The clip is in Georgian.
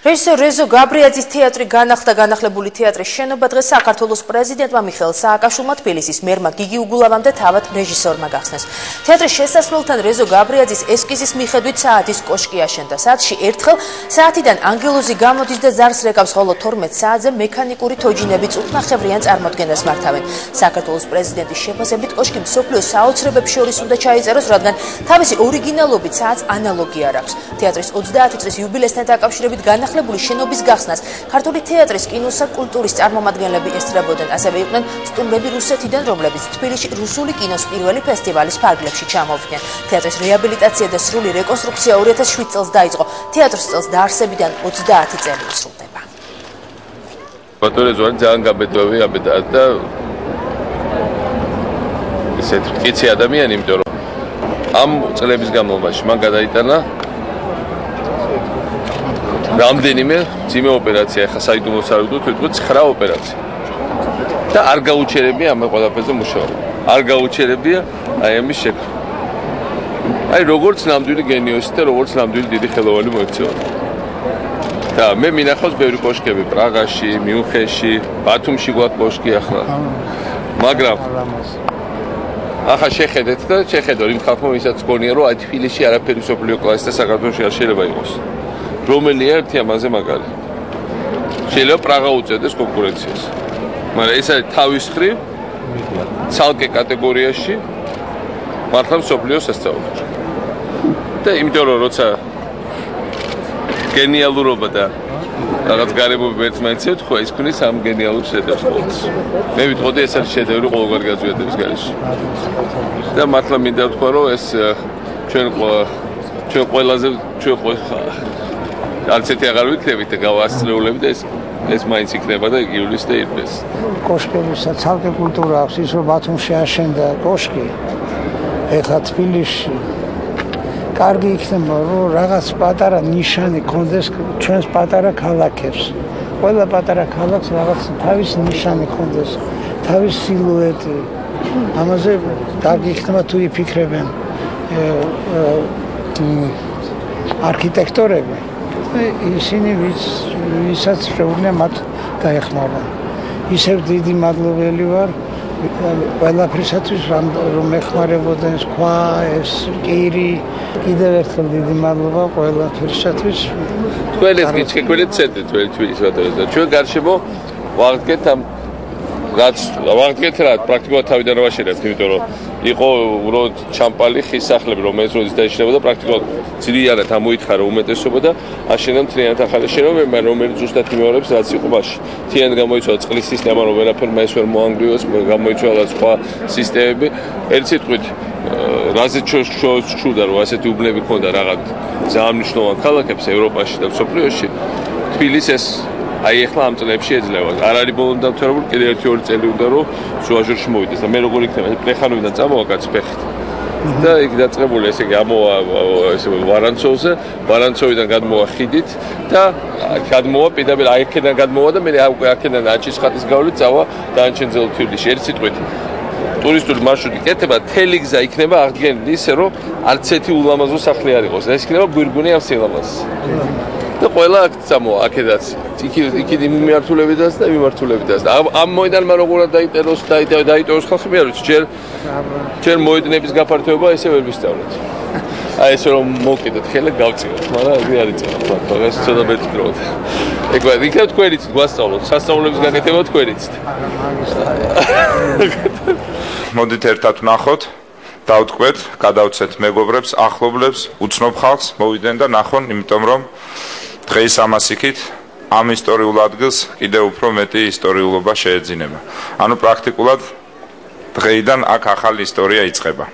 რეჟისორ რეზო გაბრიაძის თეატრი განახლდა. განახლებული თეატრის შენობა დღეს საქართველოს პრეზიდენტმა მიხეილ სააკაშვილმა თბილისის მერმა გიგი უგულავამ და თავად რეჟისორმა გახსნეს. თეატრის შესასვლელთან რეზო გაბრიაძის ესკიზის მიხედვით საათის კოშკი აშენდა. საათში ერთხელ საათიდან ანგელოზი გამოდის და ზარს რეკავს, ხოლო 12 საათზე მექანიკური თოჯინები წუთნახევრიან წარმოდგენას მართავენ. საქართველოს პრეზიდენტის შეფასებით კოშკი მსოფლიოს საოცრებებს შორის უნდა ჩაიწეროს, რადგან თავისი ორიგინალობით საათს ანალოგი არ აქვს. თეატრის 30 წლის იუბილესთან დაკავშირებით განახლებული შენობის გახსნას ქართული თეატრის, კინოსა, კულტურის წარმომადგენლები ესწრებოდნენ. ასევე იყვნენ სტუმრები რუსეთიდან, რომლებიც თბილისში რუსული კინოს პირველი ფესტივალის ფარგლებში ჩამოვიდნენ. თეატრის რეაბილიტაცია და სრული რეკონსტრუქცია 2007 წელს დაიწყო. თეატრის წელს დაარსებიდან 30 წელი უსრულდება. ბატონო ძალიან გაბედავი და ესეთ მტკიცე ადამიანი, იმიტომ რომ ამ წლების განმავლობაში მან გადაიტანა რამდენიმე ძიმე ოპერაცია, ახლა საიდუმლოს არ ვიტყვით, ვიტყვით 9 ოპერაცია. და არ გაუჩერებია ამ ყველაფერზე მუშაობა. არ გაუჩერებია აი ამის შექმნა. აი როგორც ნამდვილი გენიოსი და როგორც ნამდვილი დიდი ხელოვანი მოექცევა. და მე მინახავს ბევრი კოშკები პრაღაში, მიუნხენში, ბათუმში გვაქვს კოშკი ახლა. მაგრამ ახლა შეხედეთ და შეხედო იმ ხალხმა, ვისაც გონია რომ აი თბილისში არაფერი სოფლიო კლასის და საქართველოში არ შეიძლება იყოს. რომელი ერთი ამაზე მაგარი. შეიძლება პრაღა უწევდეს კონკურენციას. მაგრამ ეს არის თავის მხრივ ცალკე კატეგორიაში მართლა სოფლიოს სასწაული. და იმიტომ რომ როცა გენიალურობა და რაღაც გარემოები ერთმანეთსევთ, ხო ის ქმნის ამ გენიალურ შედევრს ყოველთვის. მე ვიტყოდი ეს არის შედევრი ყოველგვარი გაზვიადების გარეშე. და მართლა მინდა ვთქვა რომ ეს ჩვენ ყველაზე არც ერთი აღარ ვიქნებით და გავასწრეულები და ეს მაინც იქნება და ივლისს და ირბეს. კოშკებისაც ცალკე კულტურა აქვს, ის რომ ბათუმში აშენდა კოშკი, ეხლა თბილისში კარგი იქნება რომ რაღაც პატარა ნიშანი ქონდეს ჩვენს პატარა ქალაქებს. ყველა პატარა ქალაქს რაღაც თავისი ნიშანი ქონდეს, თავისი სილუეტი. ამაზე კარგი იქნება თუ იფიქრებენ არქიტექტორები. ისინი ვისაც შეუძლია მათ დაეხმარონ. ისევ დიდი მადლობელი ვარ ყველაფრისათვის რომ ეხმარებოდნენ სხვა ეს კირი. კიდევ ერთხელ დიდი მადლობა ყველაფრისათვის. ყველეთ გიჩქეკველეთ ცეთეთ თბილისის ბატონო და ჩვენ გარშემო ვაღდგეთ ამ რაც ვაღდგეთ რა პრაქტიკულად თავიდან ვაშენებთ, იმიტომ რომ იყო უბრალოდ ჩამპალი ხის სახლები, რომელიც როდის დაიშლებოდა პრაქტიკულად ძირიანად ამოითხარა უმეტესობა და აშენდა მთლიანად ახალი შენობა, მაგრამ რომელიც ზუსტად იმეორებს რაც იყო მასში. მთლიანად გამოიცვალა წყლის სისტემა, რომ ვერაფერმა ეს ვერ მოანგრიოს, გამოიცვალა სხვა სისტემები. ერთ სიტყვით რაზე შევჩუდა რომ ასეთი უბნები ქონდა რაღაც ძალიან მნიშვნელოვან ქალაქებს ევროპაში და მსოფლიოში. თბილისს აი ახლა ამ წლებში ეძლევა. არ არის ბოლომდე დამთავრებული, კიდევ 1-2 წელი უნდა რომ შუაჟურში მოვიდეს და მე როგორ იქნება პრეხანოვიდან წამოვა კაც ფეხით. და იქ დაწყებული ესე იგი ამოვა ესე ვარანცოვზე, ვარანცოვიდან გადმოვა ხიდით და გადმოვა პირდაპირ აი აქედან გადმოვა და მე აქედან აჭისხატის გავლით წავა დაანჩენძელ თბილისში. ერთ სიტყვით ტურისტული მარშრუტი კეთება, თელი გზა იქნება აღდგენილი ისე რომ არც ერთი ულამაზო სახლი არ იყოს. ეს იქნება გვირგვინი ამ სილამაზს. და ყველა აქ წამოვა აქედაც იქით მიმართულებიდანაც და მიმართულებიდანაც. ამ მოედანმა როგორად დაიტოვოს ხალხი მე არ ვიცი. ჯერ მოედნების გაფართოება ესე ვერ ვისწავლეთ. აი ესე რომ მოვკიდოთ ხელა გავწიოთ, მაგრამ ეგ არ იწევს. მაგას ცოტა მეტი დროა. ეგ იქნებ თქვენიც გვასწავლოთ, სასწაულების გაკეთება თქვენიც. მოდით ერთად ვნახოთ, დავტყვეთ, გადავცეთ მეგობრებს, ახლობლებს, უცნობ ხალხს მოვიდნენ და ნახონ, იმიტომ რომ დღეს ამას იქით ამ ისტორიულ ადგილს კიდევ უფრო მეტი ისტორიულობა შეეძინება. ანუ პრაქტიკულად დღეიდან აქ ახალი ისტორია იწყება.